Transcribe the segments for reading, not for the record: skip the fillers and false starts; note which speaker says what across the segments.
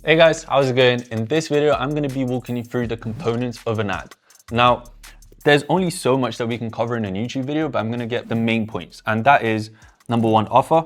Speaker 1: Hey guys, how's it going? In this video, I'm going to be walking you through the components of an ad. Now, there's only so much that we can cover in a YouTube video, but I'm going to get the main points. And that is number 1, offer,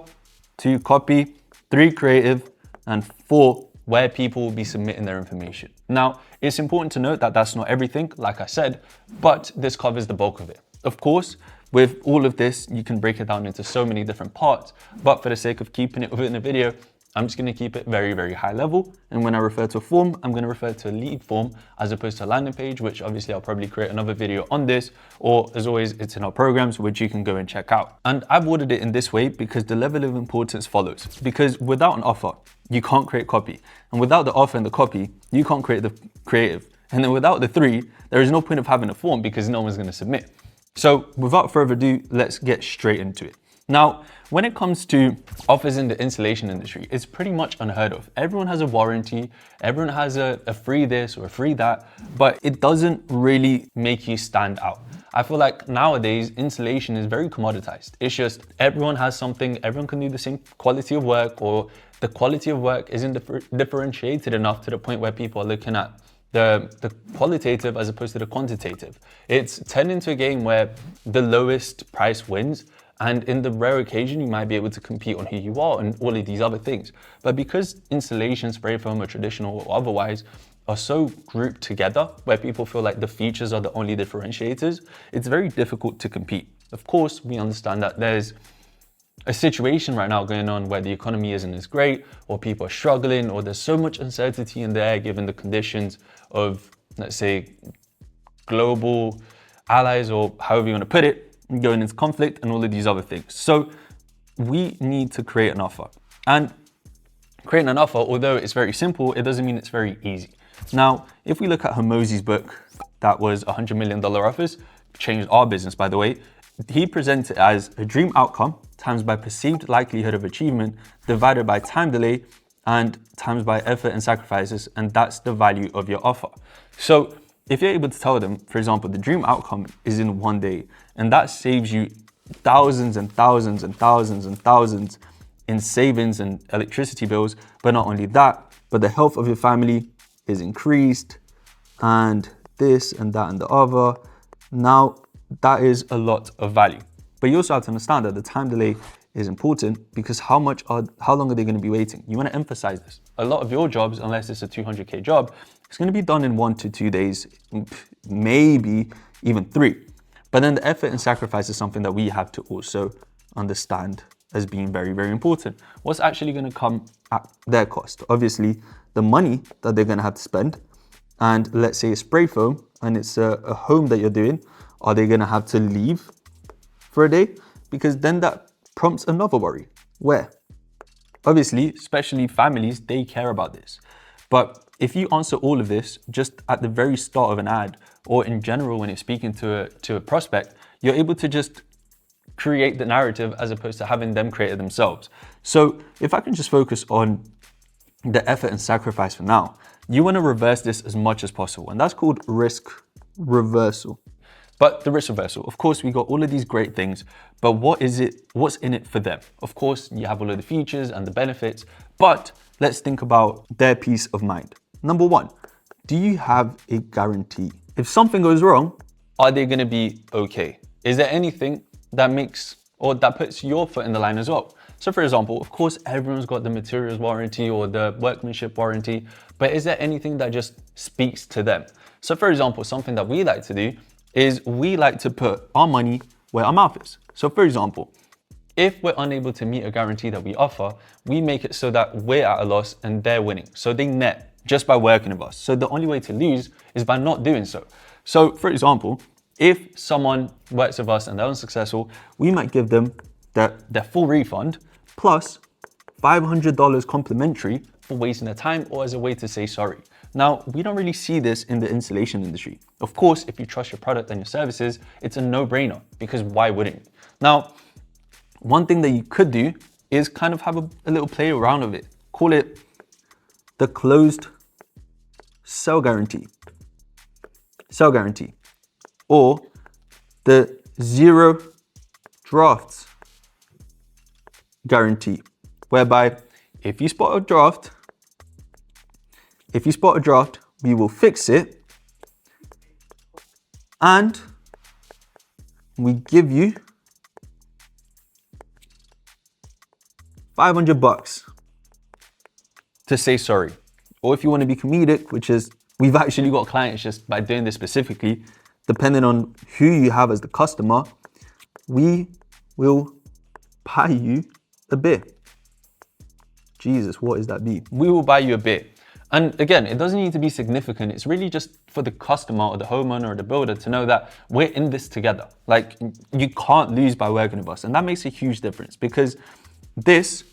Speaker 1: 2, copy, 3, creative, and 4, where people will be submitting their information. Now, it's important to note that that's not everything, like I said, but this covers the bulk of it. Of course, with all of this, you can break it down into so many different parts, but for the sake of keeping it within the video, I'm just going to keep it very, very high level. And when I refer to a form, I'm going to refer to a lead form as opposed to a landing page, which obviously I'll probably create another video on this, or as always, it's in our programs, which you can go and check out. And I've ordered it in this way because the level of importance follows. Because without an offer, you can't create copy. And without the offer and the copy, you can't create the creative. And then without the 3, there is no point of having a form because no one's going to submit. So without further ado, let's get straight into it. Now, when it comes to offers in the installation industry, it's pretty much unheard of. Everyone has a warranty, everyone has a free this or a free that, but it doesn't really make you stand out. I feel like nowadays, installation is very commoditized. It's just everyone has something, everyone can do the same quality of work, or the quality of work isn't differentiated enough to the point where people are looking at the qualitative as opposed to the quantitative. It's turned into a game where the lowest price wins. And in the rare occasion, you might be able to compete on who you are and all of these other things. But because installation, spray foam, or traditional or otherwise are so grouped together, where people feel like the features are the only differentiators, it's very difficult to compete. Of course, we understand that there's a situation right now going on where the economy isn't as great, or people are struggling, or there's so much uncertainty in the air given the conditions of, let's say, global allies, or however you want to put it, going into conflict and all of these other things. So we need to create an offer. And creating an offer, although it's very simple, it doesn't mean it's very easy. Now, if we look at Hormozi's book, that was $100 million offers, changed our business, by the way, he presents it as a dream outcome times by perceived likelihood of achievement divided by time delay and times by effort and sacrifices, and that's the value of your offer. So if you're able to tell them, for example, the dream outcome is in 1 day, and that saves you thousands and thousands and thousands and thousands in savings and electricity bills, but not only that, but the health of your family is increased, and this and that and the other. Now, that is a lot of value. But you also have to understand that the time delay is important because how long are they going to be waiting? You want to emphasize this. A lot of your jobs, unless it's a 200K job, it's going to be done in 1 to 2 days, maybe even 3. But then the effort and sacrifice is something that we have to also understand as being very, very important. What's actually going to come at their cost? Obviously, the money that they're going to have to spend. And let's say it's spray foam and it's a home that you're doing. Are they going to have to leave for a day? Because then that prompts another worry. Where? Obviously, especially families, they care about this. But if you answer all of this just at the very start of an ad, or in general when you're speaking to a prospect, you're able to just create the narrative as opposed to having them create it themselves. So if I can just focus on the effort and sacrifice for now, you want to reverse this as much as possible. And that's called risk reversal. But the risk reversal, of course, we got all of these great things, but what's in it for them? Of course, you have all of the features and the benefits, but let's think about their peace of mind. Number 1, do you have a guarantee? If something goes wrong, are they going to be okay? Is there anything that makes or that puts your foot in the line as well? So for example, of course, everyone's got the materials warranty or the workmanship warranty, but is there anything that just speaks to them? So for example, something that we like to do is we like to put our money where our mouth is. So for example, if we're unable to meet a guarantee that we offer, we make it so that we're at a loss and they're winning. So they net just by working with us. So the only way to lose is by not doing so. So for example, if someone works with us and they're unsuccessful, we might give them their full refund plus $500 complimentary for wasting their time or as a way to say sorry. Now, we don't really see this in the installation industry. Of course, if you trust your product and your services, it's a no-brainer because why wouldn't you? Now, one thing that you could do is kind of have a little play around with it. Call it the closed sell guarantee, or the zero drafts guarantee, whereby if you spot a draft, if you spot a draft, we will fix it and we give you $500 to say sorry. Or if you want to be comedic, which is, we've actually got clients just by doing this specifically, depending on who you have as the customer, we will buy you a beer. Jesus, what is that beer? We will buy you a beer. And again, it doesn't need to be significant. It's really just for the customer or the homeowner or the builder to know that we're in this together. Like, you can't lose by working with us. And that makes a huge difference because this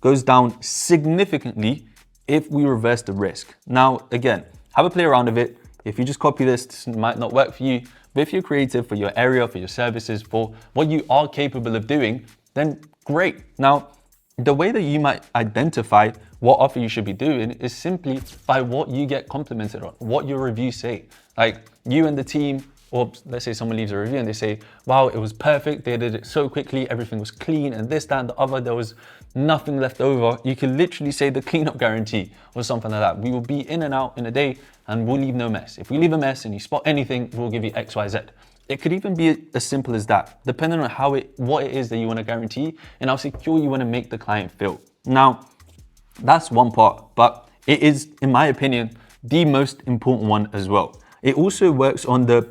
Speaker 1: goes down significantly if we reverse the risk. Now, again, have a play around with it. If you just copy this, this might not work for you. But if you're creative for your area, for your services, for what you are capable of doing, then great. Now, the way that you might identify what offer you should be doing is simply by what you get complimented on, what your reviews say. Like, you and the team, or let's say someone leaves a review and they say, wow, it was perfect. They did it so quickly. Everything was clean and this, that, and the other. There was nothing left over. You can literally say the cleanup guarantee or something like that. We will be in and out in a day and we'll leave no mess. If we leave a mess and you spot anything, we'll give you X, Y, Z. It could even be as simple as that, depending on what it is that you want to guarantee and how secure you want to make the client feel. Now, that's one part, but it is, in my opinion, the most important one as well. It also works on the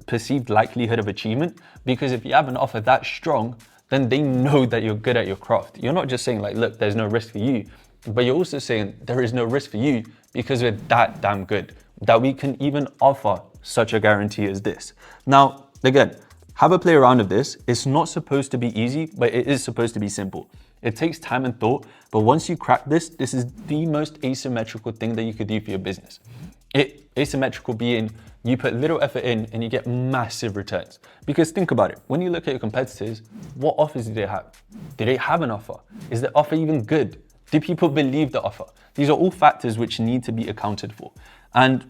Speaker 1: perceived likelihood of achievement, because if you have an offer that strong, then they know that you're good at your craft. You're not just saying like, look, there's no risk for you, but you're also saying there is no risk for you because we're that damn good that we can even offer such a guarantee as this. Now, again, have a play around with this. It's not supposed to be easy, but it is supposed to be simple. It takes time and thought, but once you crack this, this is the most asymmetrical thing that you could do for your business. Asymmetrical being you put little effort in and you get massive returns. Because think about it, when you look at your competitors, what offers do they have? Do they have an offer? Is the offer even good? Do people believe the offer? These are all factors which need to be accounted for. And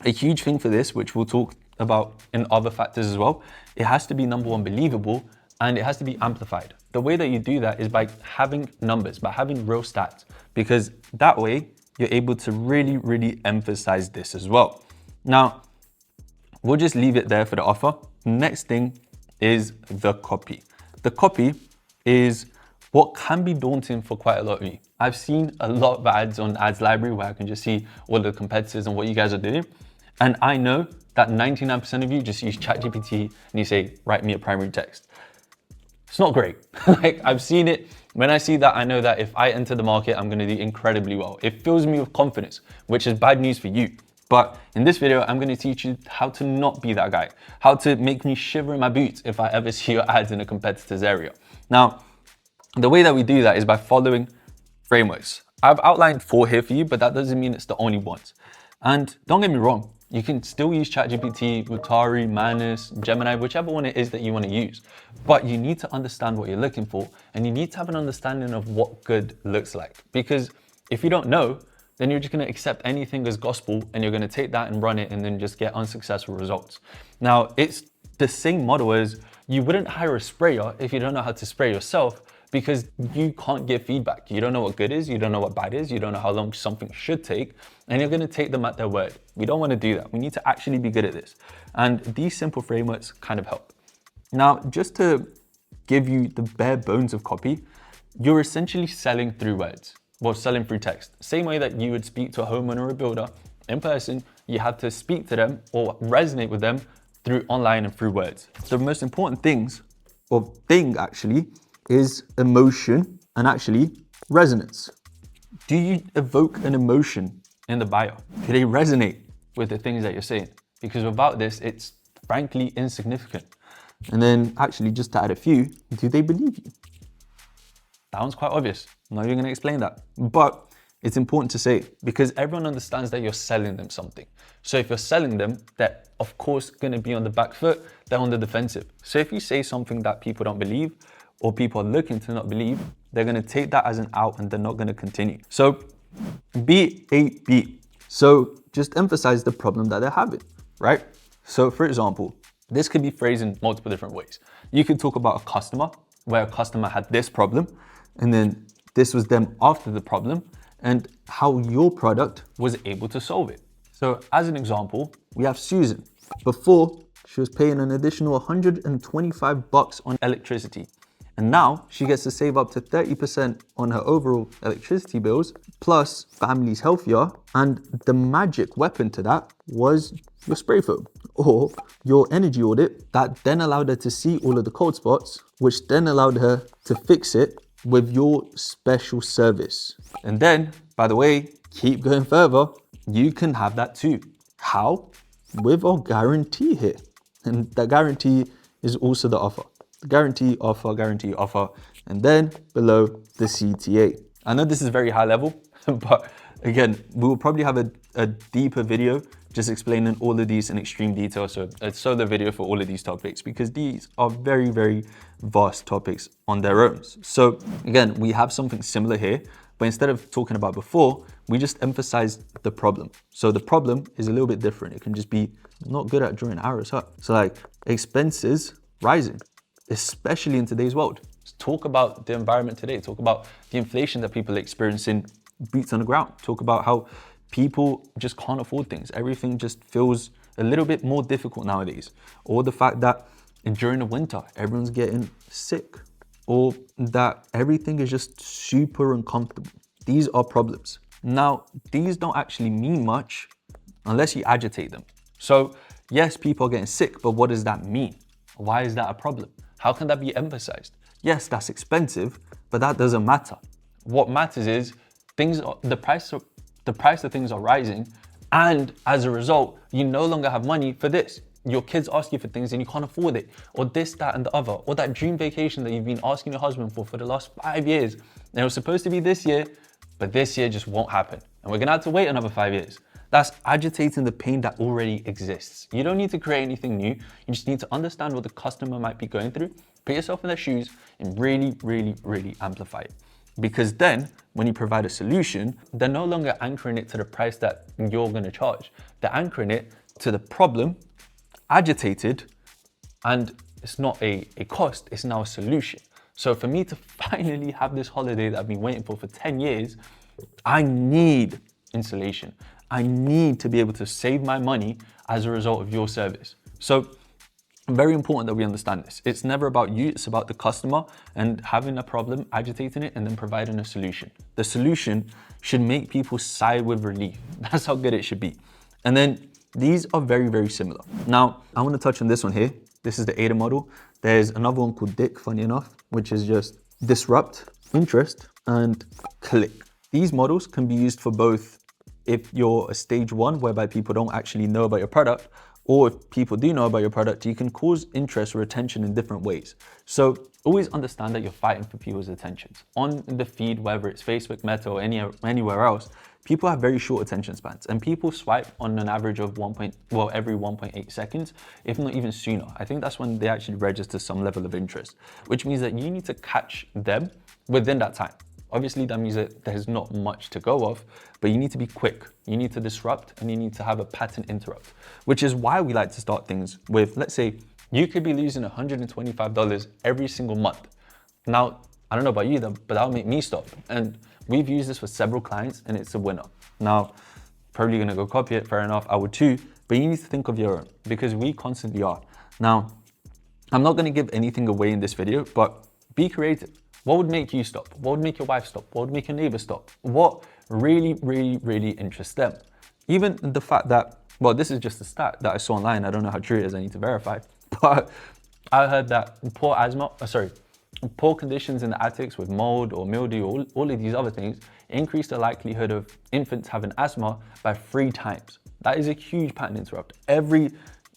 Speaker 1: a huge thing for this, which we'll talk about in other factors as well, it has to be number one, believable, and it has to be amplified. The way that you do that is by having numbers, by having real stats, because that way you're able to really, really emphasize this as well. Now, we'll just leave it there for the offer. Next thing is the copy. The copy is what can be daunting for quite a lot of you. I've seen a lot of ads on Ads Library where I can just see all the competitors and what you guys are doing. And I know that 99% of you just use ChatGPT and you say, write me a primary text. It's not great. Like, I've seen it. When I see that, I know that if I enter the market, I'm gonna do incredibly well. It fills me with confidence, which is bad news for you. But in this video, I'm gonna teach you how to not be that guy, how to make me shiver in my boots if I ever see your ads in a competitor's area. Now, the way that we do that is by following frameworks. I've outlined 4 here for you, but that doesn't mean it's the only ones. And don't get me wrong, you can still use ChatGPT, Utari, Manus, Gemini, whichever one it is that you want to use. But you need to understand what you're looking for, and you need to have an understanding of what good looks like. Because if you don't know, then you're just going to accept anything as gospel, and you're going to take that and run it and then just get unsuccessful results. Now, it's the same model as you wouldn't hire a sprayer if you don't know how to spray yourself, because you can't give feedback. You don't know what good is, you don't know what bad is, you don't know how long something should take, and you're gonna take them at their word. We don't wanna do that. We need to actually be good at this. And these simple frameworks kind of help. Now, just to give you the bare bones of copy, you're essentially selling through words, well, selling through text. Same way that you would speak to a homeowner or a builder in person, you have to speak to them or resonate with them through online and through words. The most important thing actually, is emotion and actually resonance. Do you evoke an emotion in the buyer? Do they resonate with the things that you're saying? Because without this, it's frankly insignificant. And then actually, just to add a few, do they believe you? That one's quite obvious. I'm not even gonna explain that. But it's important to say, because everyone understands that you're selling them something. So if you're selling them, they're of course gonna be on the back foot, they're on the defensive. So if you say something that people don't believe, or people are looking to not believe, they're gonna take that as an out and they're not gonna continue. So B-A-B. So just emphasize the problem that they're having, right? So for example, this could be phrased in multiple different ways. You could talk about a customer, where a customer had this problem, and then this was them after the problem, and how your product was able to solve it. So as an example, we have Susan. Before, she was paying an additional $125 on electricity. And now she gets to save up to 30% on her overall electricity bills, plus family's healthier. And the magic weapon to that was your spray foam or your energy audit that then allowed her to see all of the cold spots, which then allowed her to fix it with your special service. And then, by the way, keep going further, you can have that too. How? With our guarantee here. And that guarantee is also the offer. Guarantee, offer, and then below the CTA. I know this is very high level, but again, we will probably have a deeper video just explaining all of these in extreme detail. So saw the video for all of these topics because these are very, very vast topics on their own. So again, we have something similar here, but instead of talking about before, we just emphasize the problem. So the problem is a little bit different. It can just be not good at drawing arrows, huh? So like expenses rising, especially in today's world. Talk about the environment today. Talk about the inflation that people are experiencing, boots on the ground. Talk about how people just can't afford things. Everything just feels a little bit more difficult nowadays. Or the fact that during the winter, everyone's getting sick. Or that everything is just super uncomfortable. These are problems. Now, these don't actually mean much unless you agitate them. So yes, people are getting sick, but what does that mean? Why is that a problem? How can that be emphasized? Yes, that's expensive, but that doesn't matter. What matters is the price of things are rising, and as a result, you no longer have money for this. Your kids ask you for things and you can't afford it, or this, that, and the other, or that dream vacation that you've been asking your husband for the last 5 years. And it was supposed to be this year, but this year just won't happen. And we're gonna have to wait another 5 years. That's agitating the pain that already exists. You don't need to create anything new. You just need to understand what the customer might be going through, put yourself in their shoes, and really, really, really amplify it. Because then, when you provide a solution, they're no longer anchoring it to the price that you're gonna charge. They're anchoring it to the problem, agitated, and it's not a cost, it's now a solution. So for me to finally have this holiday that I've been waiting for 10 years, I need insulation. I need to be able to save my money as a result of your service. So very important that we understand this. It's never about you, it's about the customer and having a problem, agitating it, and then providing a solution. The solution should make people sigh with relief. That's how good it should be. And then these are very, very similar. Now, I want to touch on this one here. This is the ADA model. There's another one called DIC, funny enough, which is just disrupt, interest, and click. These models can be used for both if you're a stage one, whereby people don't actually know about your product, or if people do know about your product, you can cause interest or attention in different ways. So always understand that you're fighting for people's attentions. On the feed, whether it's Facebook, Meta, or anywhere else, people have very short attention spans, and people swipe on an average of every 1.8 seconds, if not even sooner. I think that's when they actually register some level of interest, which means that you need to catch them within that time. Obviously, that means that there's not much to go off, but you need to be quick. You need to disrupt, and you need to have a pattern interrupt, which is why we like to start things with, let's say, you could be losing $125 every single month. Now, I don't know about you, but that'll make me stop. And we've used this for several clients, and it's a winner. Now, probably gonna go copy it, fair enough, I would too, but you need to think of your own, because we constantly are. Now, I'm not gonna give anything away in this video, but be creative. What would make you stop? What would make your wife stop? What would make your neighbor stop? What really, really, really interests them? Even the fact that, well, this is just a stat that I saw online. I don't know how true it is. I need to verify. But I heard that poor conditions in the attics with mold or mildew or all of these other things increase the likelihood of infants having asthma by 3 times. That is a huge pattern interrupt. Every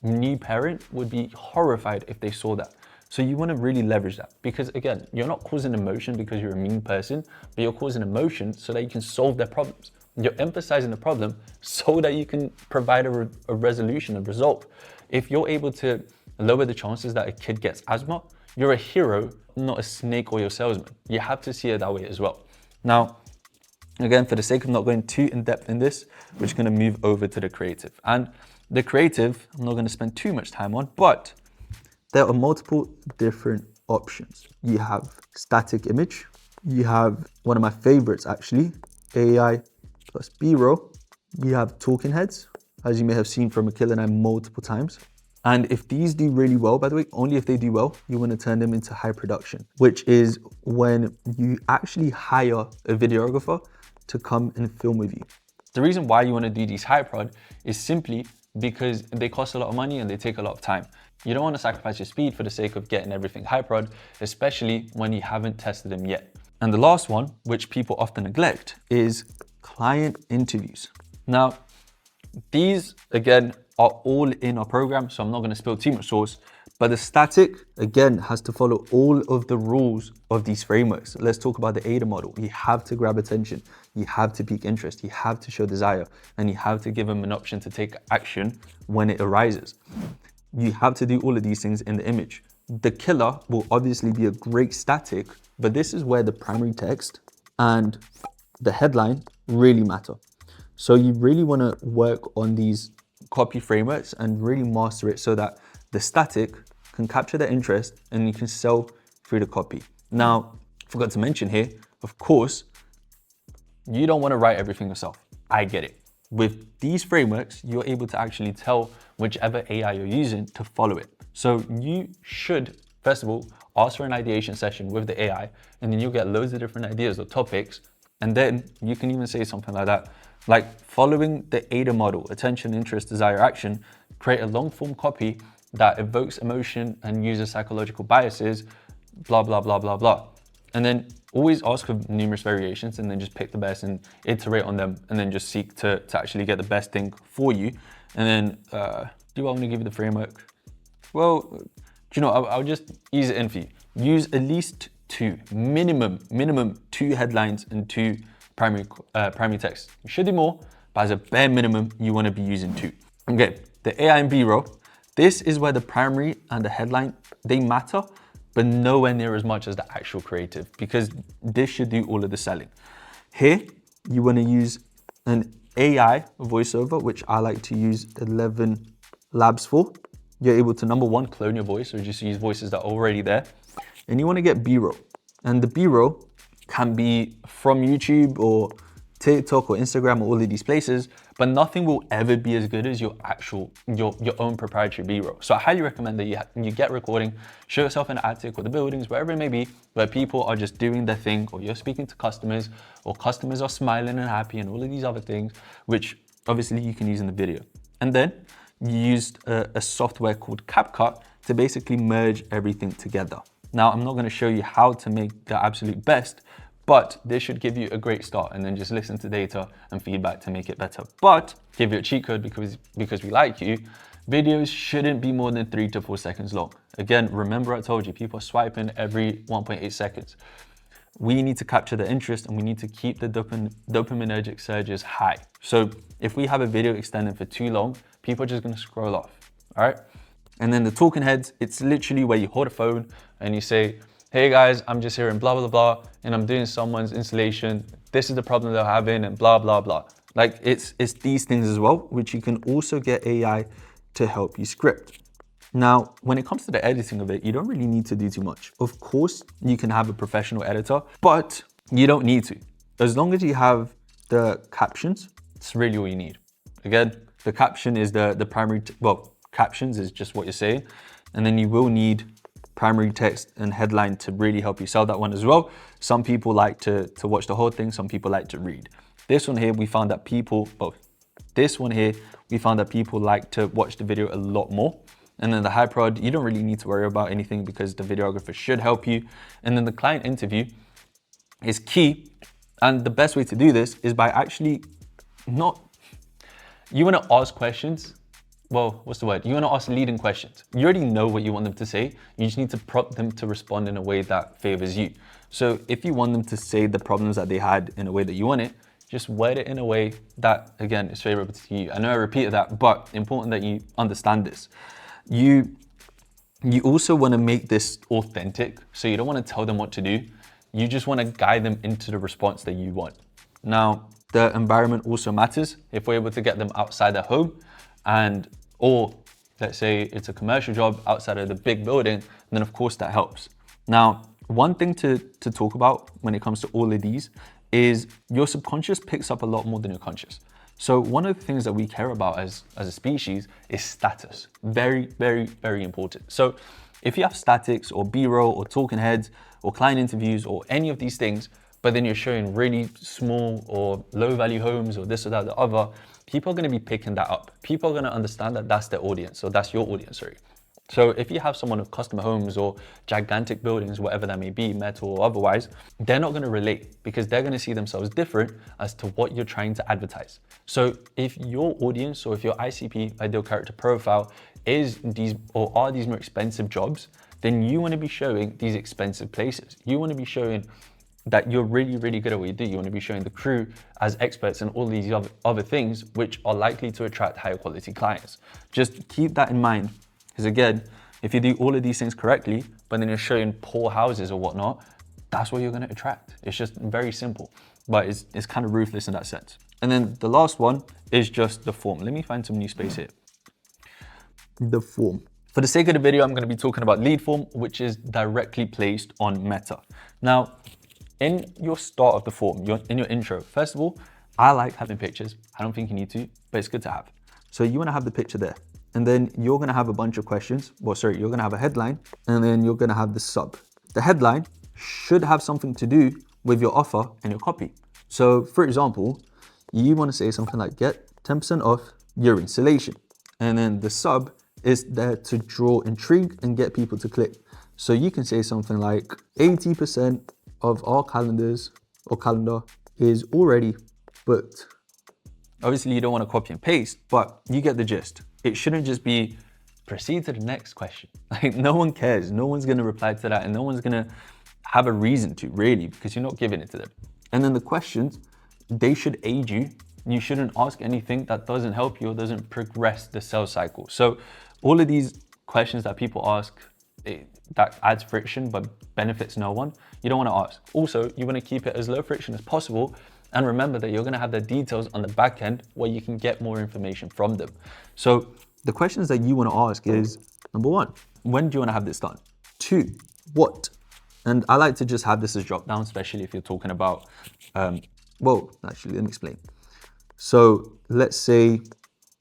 Speaker 1: new parent would be horrified if they saw that. So you want to really leverage that, because again, you're not causing emotion because you're a mean person, but you're causing emotion so that you can solve their problems. You're emphasizing the problem so that you can provide a resolution, a result. If you're able to lower the chances that a kid gets asthma, you're a hero, not a snake or your salesman. You have to see it that way as well. Now, again, for the sake of not going too in depth in this, we're just going to move over to the creative. And the creative, I'm not going to spend too much time on, but there are multiple different options. You have static image. You have one of my favorites actually,
Speaker 2: AI plus B-roll. You have talking heads, as you may have seen from Akil and I multiple times. And if these do really well, by the way, only if they do well, you want to turn them into high production, which is when you actually hire a videographer to come and film with you.
Speaker 1: The reason why you want to do these high prod is simply because they cost a lot of money and they take a lot of time. You don't want to sacrifice your speed for the sake of getting everything high prod, especially when you haven't tested them yet. And the last one, which people often neglect, is client interviews. Now, these, again, are all in our program, so I'm not going to spill too much sauce, but the static, again, has to follow all of the rules of these frameworks. Let's talk about the ADA model. You have to grab attention, you have to pique interest, you have to show desire, and you have to give them an option to take action when it arises. You have to do all of these things in the image. The killer will obviously be a great static, but this is where the primary text and the headline really matter. So you really want to work on these copy frameworks and really master it so that the static can capture their interest and you can sell through the copy. Now, forgot to mention here, of course, you don't want to write everything yourself. I get it. With these frameworks, you're able to actually tell whichever AI you're using to follow it. So you should, first of all, ask for an ideation session with the AI, and then you'll get loads of different ideas or topics. And then you can even say something like that, like following the ADA model, attention, interest, desire, action, create a long form copy that evokes emotion and uses psychological biases, blah, blah, blah, blah, blah. And then always ask for numerous variations and then just pick the best and iterate on them and then just seek to actually get the best thing for you. And then, do I want to give you the framework? Well, do you know, I'll just ease it in for you. Use at least two, minimum two headlines and two primary text. You should do more, but as a bare minimum, you want to be using two. Okay, the AI and B-roll. This is where the primary and the headline, they matter, but nowhere near as much as the actual creative, because this should do all of the selling. Here, you want to use an AI voiceover, which I like to use 11 labs for. You're able to, number one, clone your voice, or just use voices that are already there. And you want to get B-roll. And the B-roll can be from YouTube or TikTok or Instagram or all of these places, but nothing will ever be as good as your own proprietary B-roll. So I highly recommend that you get recording, show yourself in the attic or the buildings, wherever it may be, where people are just doing their thing, or you're speaking to customers, or customers are smiling and happy and all of these other things, which obviously you can use in the video. And then you used a software called CapCut to basically merge everything together. Now, I'm not going to show you how to make the absolute best, but this should give you a great start, and then just listen to data and feedback to make it better. But give you a cheat code because we like you. Videos shouldn't be more than 3 to 4 seconds long. Again, remember I told you, people are swiping every 1.8 seconds. We need to capture the interest and we need to keep the dopaminergic surges high. So if we have a video extending for too long, people are just going to scroll off, all right? And then the talking heads, it's literally where you hold a phone and you say, hey guys, I'm just here and blah, blah, blah, and I'm doing someone's installation. This is the problem they're having and blah, blah, blah. Like it's these things as well, which you can also get AI to help you script. Now, when it comes to the editing of it, you don't really need to do too much. Of course, you can have a professional editor, but you don't need to. As long as you have the captions, it's really all you need. Again, the caption is the primary, captions is just what you're saying. And then you will need primary text and headline to really help you sell that one as well. Some people like to watch the whole thing. Some people like to read. This one here, we found that people like to watch the video a lot more. And then the high prod, you don't really need to worry about anything because the videographer should help you. And then the client interview is key. And the best way to do this is by actually you want to ask questions. Well, what's the word? You want to ask leading questions. You already know what you want them to say. You just need to prompt them to respond in a way that favors you. So if you want them to say the problems that they had in a way that you want it, just word it in a way that, again, is favorable to you. I know I repeated that, but important that you understand this. You also want to make this authentic. So you don't want to tell them what to do. You just want to guide them into the response that you want. Now, the environment also matters. If we're able to get them outside their home, or let's say it's a commercial job outside of the big building, then of course that helps. Now, one thing to talk about when it comes to all of these is your subconscious picks up a lot more than your conscious. So one of the things that we care about as a species is status. Very, very, very important. So if you have statics or B-roll or talking heads or client interviews or any of these things, but then you're showing really small or low value homes or this or that, the other, people are going to be picking that up. People are going to understand that that's their audience. So that's your audience, sorry. So if you have someone with custom homes or gigantic buildings, whatever that may be, metal or otherwise, they're not going to relate because they're going to see themselves different as to what you're trying to advertise. So if your audience or if your ICP, ideal character profile, is these or are these more expensive jobs, then you want to be showing these expensive places. You want to be showing that you're really, really good at what you do. You want to be showing the crew as experts in all these other things, which are likely to attract higher quality clients. Just keep that in mind. Because again, if you do all of these things correctly, but then you're showing poor houses or whatnot, that's what you're going to attract. It's just very simple, but it's kind of ruthless in that sense. And then the last one is just the form. Let me find some new space here. The form. For the sake of the video, I'm going to be talking about lead form, which is directly placed on Meta. Now, in your start of the form, in your intro, first of all, I like having pictures. I don't think you need to, but it's good to have. So you want to have the picture there. And then you're going to have a bunch of questions. Well, sorry, you're going to have a headline and then you're going to have the sub. The headline should have something to do with your offer and your copy. So for example, you want to say something like get 10% off your installation. And then the sub is there to draw intrigue and get people to click. So you can say something like 80% of our calendar is already booked. Obviously you don't want to copy and paste, but you get the gist. It shouldn't just be proceed to the next question. Like no one cares. No one's going to reply to that and no one's going to have a reason to really because you're not giving it to them. And then the questions, they should aid you. You shouldn't ask anything that doesn't help you or doesn't progress the sales cycle. So all of these questions that people ask that adds friction but benefits no one, you don't want to ask. Also, you want to keep it as low friction as possible. And remember that you're going to have the details on the back end where you can get more information from them. So the questions that you want to ask is, number one, when do you want to have this done? 2, what? And I like to just have this as drop down, especially if you're talking about, well, actually, let me explain. So let's say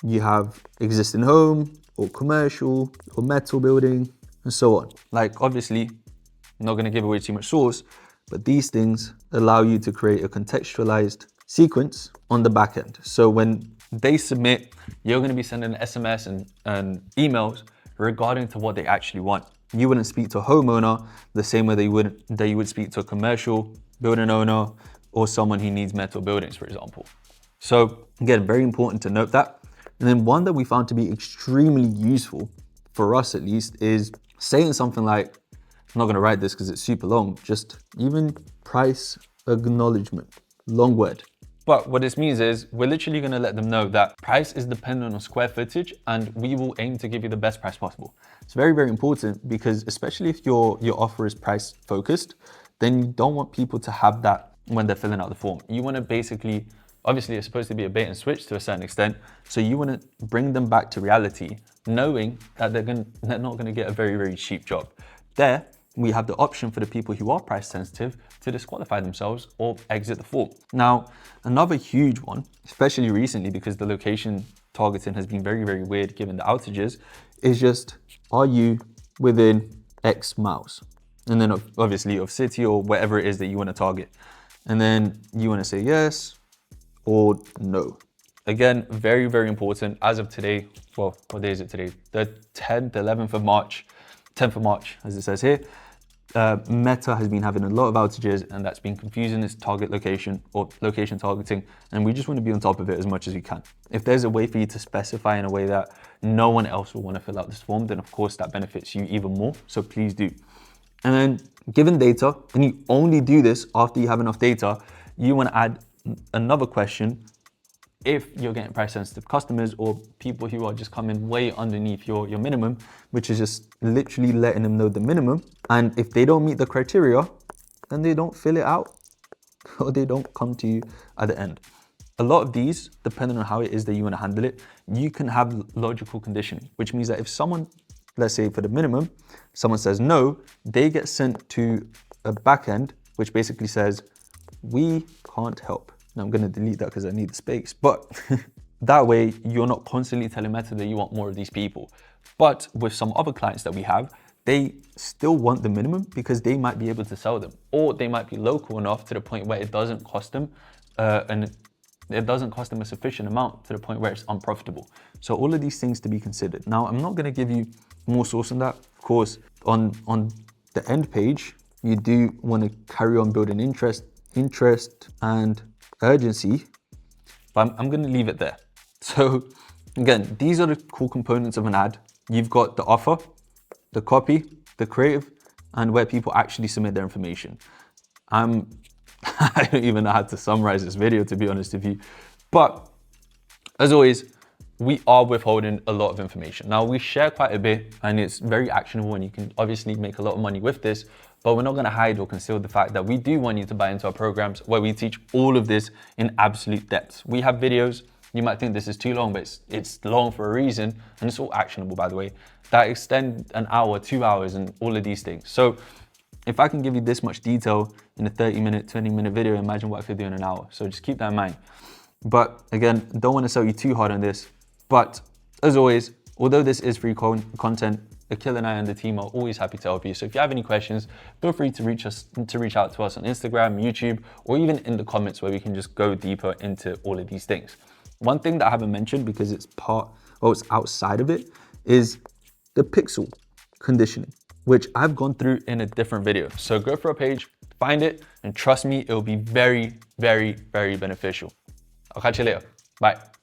Speaker 1: you have existing home or commercial or metal building and so on. Like obviously, I'm not going to give away too much source, but these things allow you to create a contextualized sequence on the back end. So when they submit, you're going to be sending SMS and emails regarding to what they actually want. You wouldn't speak to a homeowner the same way that you would speak to a commercial building owner or someone who needs metal buildings, for example. So again, very important to note that. And then one that we found to be extremely useful for us at least is saying something like, I'm not going to write this because it's super long, just even price acknowledgement, long word. But what this means is we're literally going to let them know that price is dependent on square footage and we will aim to give you the best price possible. It's very, very important because especially if your offer is price focused, then you don't want people to have that when they're filling out the form. You want to basically, obviously it's supposed to be a bait and switch to a certain extent. So you want to bring them back to reality, knowing that they're not going to get a very, very cheap job. There, we have the option for the people who are price sensitive to disqualify themselves or exit the form. Now, another huge one, especially recently because the location targeting has been very, very weird given the outages, is just, are you within X miles? And then obviously of city or whatever it is that you want to target. And then you want to say yes or no. Again, very, very important. As of today, well, what day is it today? The 11th of March, 10th of March, as it says here. Meta has been having a lot of outages and that's been confusing its target location or location targeting. And we just want to be on top of it as much as we can. If there's a way for you to specify in a way that no one else will want to fill out this form, then of course that benefits you even more. So please do. And then given data, and you only do this after you have enough data, you want to add another question. If you're getting price sensitive customers or people who are just coming way underneath your minimum, which is just literally letting them know the minimum. And if they don't meet the criteria, then they don't fill it out or they don't come to you at the end. A lot of these, depending on how it is that you want to handle it, you can have logical conditioning, which means that if someone, let's say for the minimum, someone says no, they get sent to a backend, which basically says,
Speaker 2: we can't help. Now I'm gonna delete that because I need the space, but that way you're not constantly telling Meta that you want more of these people. But with some other clients that we have, they still want the minimum because they might be able to sell them, or they might be local enough to the point where it doesn't cost them a sufficient amount to the point where it's unprofitable. So all of these things to be considered. Now, I'm not gonna give you more source on that. Of course, on the end page, you do wanna carry on building interest and urgency, but I'm gonna leave it there. So again, these are the core components of an ad. You've got the offer, the copy, the creative, and where people actually submit their information. I don't even know how to summarize this video, to be honest with you. But as always, we are withholding a lot of information. Now, we share quite a bit and it's very actionable and you can obviously make a lot of money with this, but we're not gonna hide or conceal the fact that we do want you to buy into our programs where we teach all of this in absolute depth. We have videos, you might think this is too long, but it's long for a reason, and it's all actionable, by the way, that extend an hour, 2 hours, and all of these things. So if I can give you this much detail in a 30-minute, 20-minute video, imagine what I could do in an hour. So just keep that in mind. But again, don't want to sell you too hard on this. But as always, although this is free content, Akil and I and the team are always happy to help you. So if you have any questions, feel free to reach out to us on Instagram, YouTube, or even in the comments where we can just go deeper into all of these things. One thing that I haven't mentioned because it's outside of it is the pixel conditioning, which I've gone through in a different video. So go for a page, find it, and trust me, it'll be very, very, very beneficial. I'll catch you later. Bye.